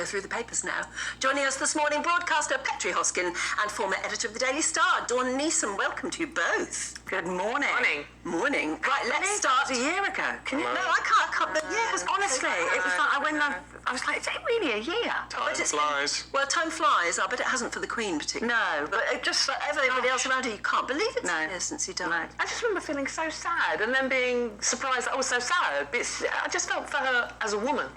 go through the papers now. Joining us this morning, broadcaster Petri Hoskin and former editor of the Daily Star, Dawn Neeson. Welcome to you both. Good morning. Morning. Right, let's start. A year ago. Can you? No, I can't. But yeah, honestly, it was like I was like, is it really a year? Time flies. Well, time flies. I bet it hasn't for the Queen particularly. No, but it just everybody else around her, you can't believe it's No. a year since he died. No. I just remember feeling so sad and then being surprised that I was so sad. I just felt for her as a woman,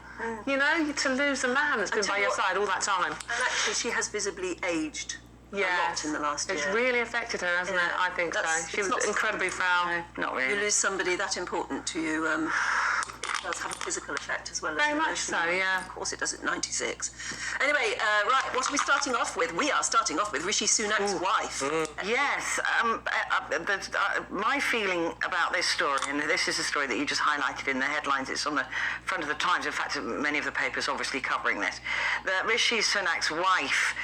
you know, to lose a man that's been by your side all that time. And actually, she has visibly aged a lot in the last year. It's really affected her, hasn't it? I think so. She was incredibly frail. Not really. You lose somebody that important to you, it does have a physical effect as well as Very much so, yeah. Of course it does at 96. Anyway, right, what are we starting off with? We are starting off with Rishi Sunak's wife. Yes, my feeling about this story, and this is a story that you just highlighted in the headlines, it's on the front of the Times, in fact many of the papers obviously covering this, that Rishi Sunak's wife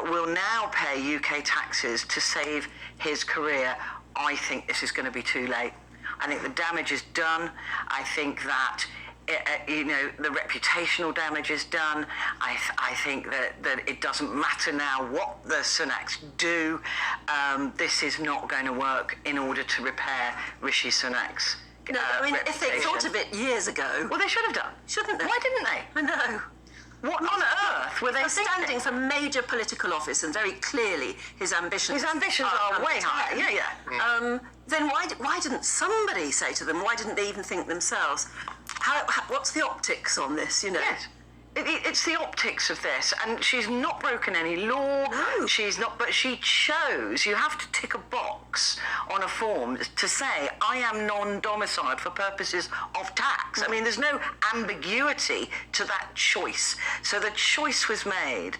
will now pay UK taxes to save his career. I think this is going to be too late. I think the damage is done. I think that the reputational damage is done. I think that it doesn't matter now what the Sunaks do. This is not going to work in order to repair Rishi Sunak's No, I mean, if they reputation. thought of it years ago... Well, they should have done. Shouldn't they? Why didn't they? I know. What on earth were they They're standing thinking? for major political office, and very clearly his ambitions... His ambitions are way higher. Yeah. Then why didn't somebody say to them? Why didn't they even think themselves? What's the optics on this? You know. Yes. It's the optics of this, and she's not broken any law. No. She's not, but she chose. You have to tick a box on a form to say, I am non-domiciled for purposes of tax. I mean, there's no ambiguity to that choice. So the choice was made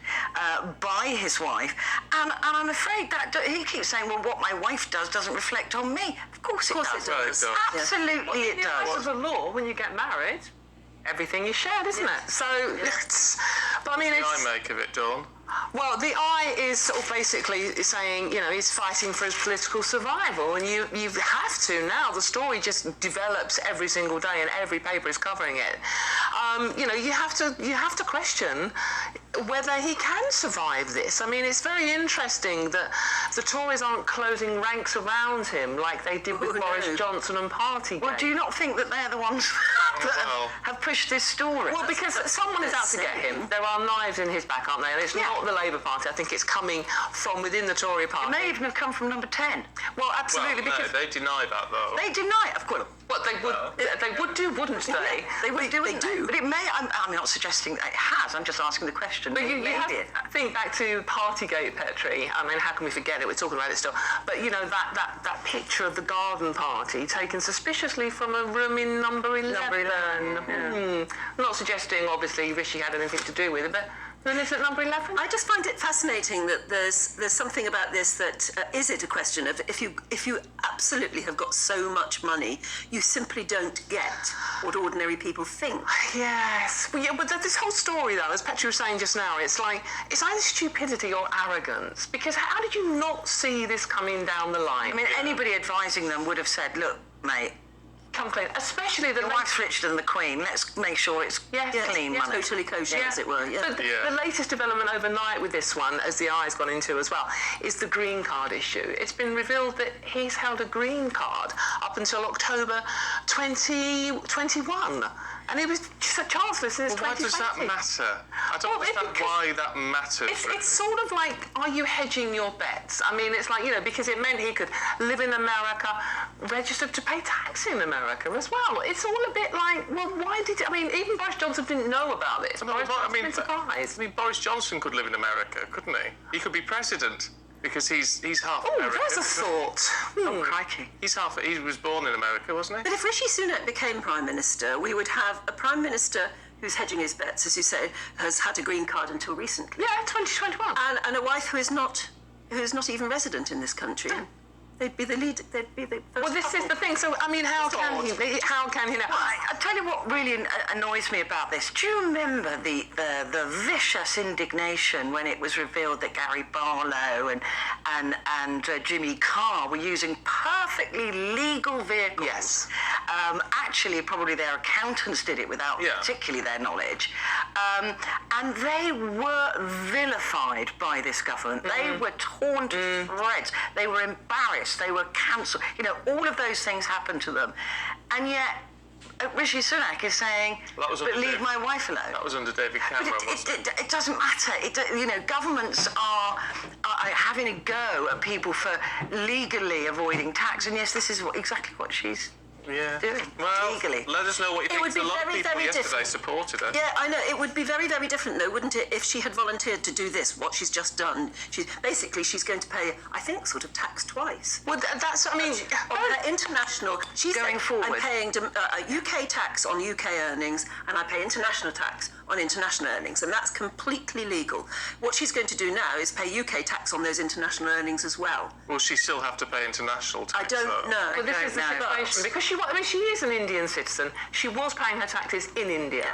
by his wife, and I'm afraid that he keeps saying, well, what my wife does doesn't reflect on me. Of course it does. Well, it does. Absolutely it In the eyes of does. the law, when you get married, everything is shared, isn't it? So, but I mean, What do I make of it, Dawn? well, the eye is sort of basically saying, you know, he's fighting for his political survival, and you have to now. The story just develops every single day, and every paper is covering it. You know, you have to question whether he can survive this. I mean, it's very interesting that the Tories aren't closing ranks around him like they did with Boris Johnson and Partygate. Well, do you not think that they're the ones that have pushed this story? Well, because someone is out to get him. There are knives in his back, aren't there? And it's not the Labour Party. I think it's coming from within the Tory party. It may even have come from number 10. Well, absolutely, Well, no, because they deny that, though. They deny it, of course. what they would do, wouldn't they? They would do, They wouldn't do. But it may, I'm not suggesting that it has, I'm just asking the question. But you have Maybe to think back to Partygate, Petri. I mean, how can we forget it? We're talking about it still. But, you know, that picture of the garden party taken suspiciously from a room in number 11. Number 11, Not suggesting, obviously, Rishi had anything to do with it, but who lives at number 11? I just find it fascinating that there's something about this that is it a question of if you absolutely have got so much money, you simply don't get what ordinary people think. Yes. Well, yeah, but this whole story, though, as Petri was saying just now, it's like, it's either stupidity or arrogance. Because how did you not see this coming down the line? I mean, anybody advising them would have said, look, mate, Come clean. Especially the your wife's richer than the Queen, let's make sure it's clean money. Totally kosher, as it were. Yeah. The latest development overnight with this one, as the eye's gone into as well, is the green card issue. It's been revealed that he's held a green card up until October 2021. And he was just a chancellor since Well, why 2020. does that matter? I don't understand why that matters. It's sort of like, are you hedging your bets? I mean, it's like, you know, because it meant he could live in America, register to pay tax in America as well. It's all a bit like, well, why did... I mean, even Boris Johnson didn't know about this. Boris Johnson's been surprised. I mean, Boris Johnson could live in America, couldn't he? He could be president because he's half Oh, American. there's a thought. Oh, crikey. He was born in America, wasn't he? But if Rishi Sunak became Prime Minister, we would have a Prime Minister who's hedging his bets, as you say, has had a green card until recently. Yeah, 2021. And a wife who is not even resident in this country. They'd be the lead. They'd be the first. Well, this is the thing. So, I mean, how can he now? Well, I tell you what really annoys me about this. Do you remember the vicious indignation when it was revealed that Gary Barlow and Jimmy Carr were using perfectly legal vehicles? Yes. Actually, probably their accountants did it without particularly their knowledge. And they were vilified by this government. They were torn to shreds. They were embarrassed. They were cancelled. You know, all of those things happened to them. And yet, Rishi Sunak is saying, That was but under leave David- my wife alone. That was under David Cameron, But wasn't it? it doesn't matter. You know, governments are having a go at people for legally avoiding tax. And yes, this is exactly what she's doing, Well, legally. let us know what you think. would be A lot of very, people very yesterday different. supported her. Yeah, I know. It would be very, very different, though, wouldn't it, if she had volunteered to do this, what she's just done. She's going to pay, I think, sort of tax twice. Well, that's, I mean, On her international, she's Going saying, forward. I'm paying UK tax on UK earnings, and I pay international tax on international earnings, and that's completely legal. What she's going to do now is pay UK tax on those international earnings as well. Will she still have to pay international tax? I don't though? know. Well, this don't is the know. situation because she is an Indian citizen. She was paying her taxes in India.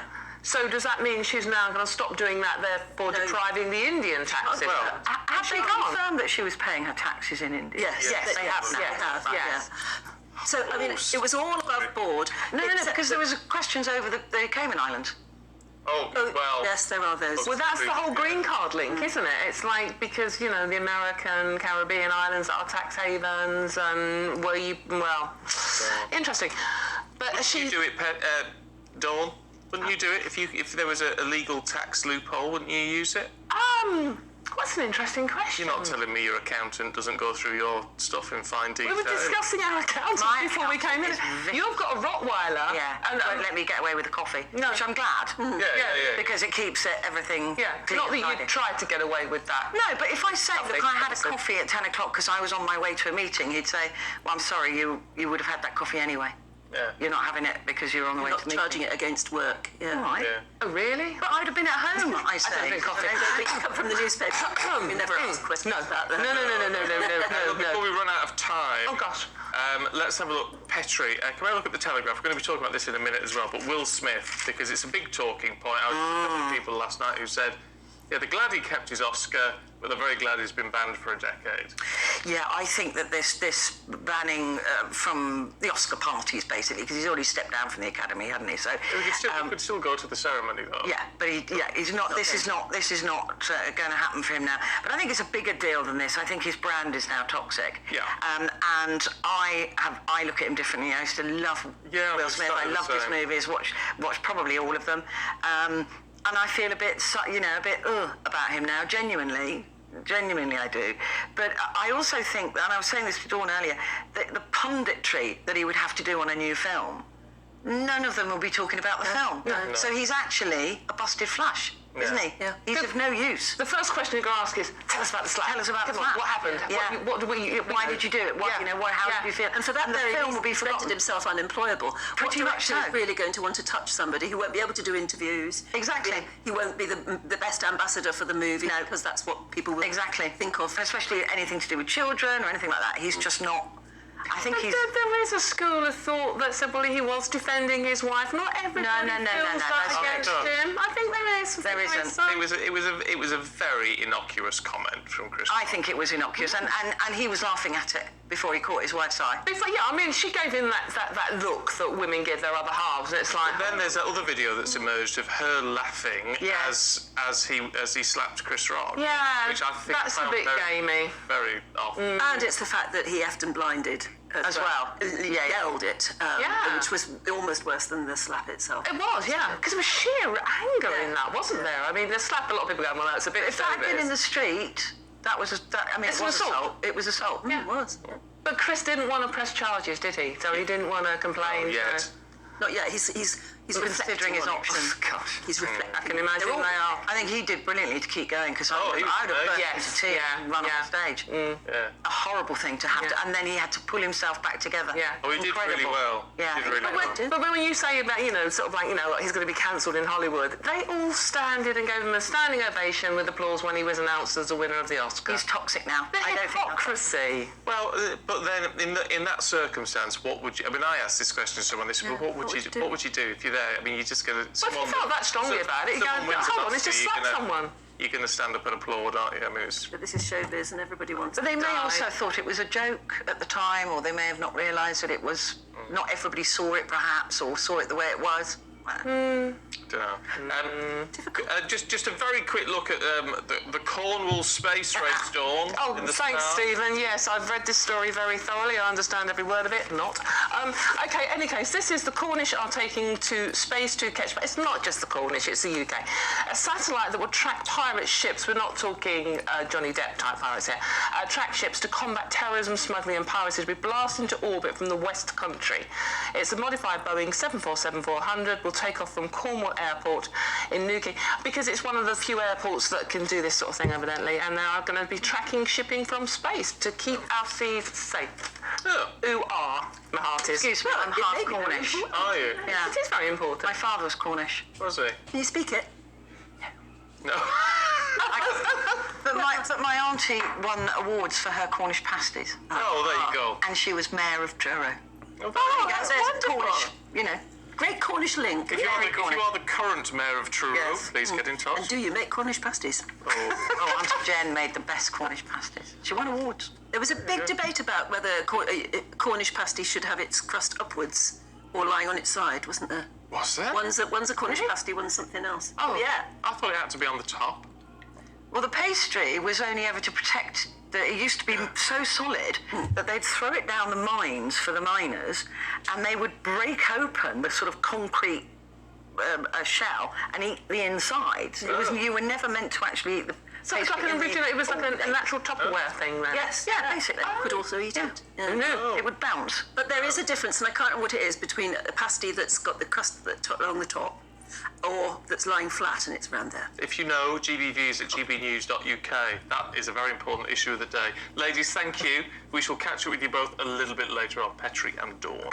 So does that mean she's now going to stop doing that, therefore depriving the Indian taxes? Well, Have she they gone? confirmed that she was paying her taxes in India? Yes, they have now. Yes. So, I mean, it was all above board. No, except because there that- was questions over the Cayman Islands. Oh, well. Yes, there are those. Well, that's the whole green card link, isn't it? It's like, because, you know, the American Caribbean islands are tax havens, and interesting. But Wouldn't you do it, Dawn? Wouldn't you do it if there was a legal tax loophole? Wouldn't you use it? What's an interesting question? You're not telling me your accountant doesn't go through your stuff in fine detail. We were discussing our accountant My before we came in. accountant is You've got a Rottweiler. Yeah, And, won't let me get away with the coffee, No. which I'm glad. Yeah. Because it keeps everything clean not that and tidy. you tried to get away with that. No, but if I said Lovely. that I had a coffee at 10 o'clock because I was on my way to a meeting, he'd say, well, I'm sorry, you would have had that coffee anyway. Yeah. You're not having it because you're on the way Not to the charging meeting. it against work. Yeah. All right. Yeah. Oh, really? But I'd have been at home, I say. I don't drink coffee. They come from the newspaper. We never ask questions about that. Look, before No. we run out of time, Oh, gosh. let's have a look. Petrie, can I look at the Telegraph? We're going to be talking about this in a minute as well, but Will Smith, because it's a big talking point. I was with a couple of people last night who said, yeah, they're glad he kept his Oscar, but they're very glad he's been banned for a decade. Yeah, I think that this banning from the Oscar parties, basically, because he's already stepped down from the Academy, hadn't he? So He could still go to the ceremony, though. yeah, but he's not. This is not going to happen for him now. But I think it's a bigger deal than this. I think his brand is now toxic. Yeah. And I look at him differently. I used to love Will Smith. I loved his movies. Watched probably all of them. And I feel a bit about him now. Genuinely I do. But I also think, and I was saying this to Dawn earlier, that the punditry that he would have to do on a new film, none of them will be talking about the film. No. So he's actually a busted flush, isn't he? Yeah. He's of no use. The first question you're going to ask is, tell us about the slap. Tell us about Come the on, slap. what happened? Yeah. Why did you do it? How did you feel? And for that the very film reason, will be he's rendered forgotten. himself unemployable. Pretty What much director so. is really going to want to touch somebody who won't be able to do interviews? Exactly. He won't be the best ambassador for the movie. No. Because that's what people will Exactly. think of. And especially anything to do with children or anything like that. He's just not. I think But he's. there is a school of thought that said, well, he was defending his wife. Not everybody No, feels that that's against not. him. I think there is. There isn't. some. It was a very innocuous comment from Chris. I think it was innocuous, and he was laughing at it before he caught his wife's eye. It's like, yeah, I mean, she gave him that look that women give their other halves, and it's like. Then there's that other video that's emerged of her laughing Yeah. as he slapped Chris Rock. Yeah, which I think that's a found bit very, gamey. very off. And it's the fact that he effed and blinded as well. He yelled it, Yeah. which was almost worse than the slap itself. It was, yeah, because there was sheer anger in that, wasn't there? I mean, the slap, a lot of people going, well, that's a bit. If that had been in the street, that was It's it was an assault. assault. It was assault. It was. But Chris didn't want to press charges, did he? So he didn't want to complain. Not yet. Not yet. He's Considering his reflecting on it. options. Gosh. He's reflecting. I can imagine They're all- they are. I think he did brilliantly to keep going because I Oh, would he was have burst great. into tears and run off the stage. Yeah. A horrible thing to have to, Yeah. and then he had to pull himself back together. Yeah. Oh, he did really Incredible. well. Yeah. He did really well. But when you say about, sort of like, like he's going to be cancelled in Hollywood, they all standed and gave him a standing ovation with applause when he was announced as the winner of the Oscar. He's toxic now. The I don't think hypocrisy. Well, but then in that circumstance, what would you? I mean, I asked this question to someone. They said, Yeah, well, what would you do if you're there? I mean, you're just going to. Well, if you felt that strongly about it, you go, hold on, it's just slap someone. You're going to stand up and applaud, aren't you? I mean, it's. But this is showbiz, and everybody wants. But they may Die. also thought it was a joke at the time, or they may have not realised that it was. Not everybody saw it, perhaps, or saw it the way it was. don't know. Just a very quick look at the Cornwall space race, Dawn. Oh, in the thanks, Star. Stephen. Yes, I've read this story very thoroughly. I understand every word of it. Not. Okay, any case, this is the Cornish are taking to space to catch... It's not just the Cornish, it's the UK. A satellite that will track pirate ships. We're not talking Johnny Depp-type pirates here. Track ships to combat terrorism, smuggling and piracy to be blasted into orbit from the West Country. It's a modified Boeing 747-400. Will take off from Cornwall Airport in Newquay because it's one of the few airports that can do this sort of thing, evidently, and they are going to be tracking shipping from space to keep our seas safe. Oh. Ooh, my heart is. Excuse me, I'm half Cornish. Are you? Yeah. It is very important. My father was Cornish. Was he? Can you speak it? No. But my auntie won awards for her Cornish Pasties. Oh, there you go. And she was mayor of Truro. Oh, that's There's a wonderful. Cornish, you know. Great Cornish link. If you are the current mayor of Truro, Yes. please get in touch. And do you make Cornish pasties? Oh, Auntie Jen made the best Cornish pasties. She won awards. There was a big debate about whether Cornish pasty should have its crust upwards or lying on its side, wasn't there? What's that? One's a Cornish pasty, one's something else. Oh, yeah. I thought it had to be on the top. Well, the pastry was only ever to protect... It used to be so solid that they'd throw it down the mines for the miners and they would break open the sort of concrete shell and eat the insides. You were never meant to actually eat the So it's like an original, it was like a natural Tupperware thing then? Yes, yeah, basically. You could also eat it. Yeah. Who knew? It would bounce. But there is a difference, and I can't remember what it is, between a pasty that's got the crust along the top or that's lying flat and it's round there. If you know, gbviews at gbnews.uk. That is a very important issue of the day. Ladies, thank you. We shall catch up with you both a little bit later on, Petri and Dawn.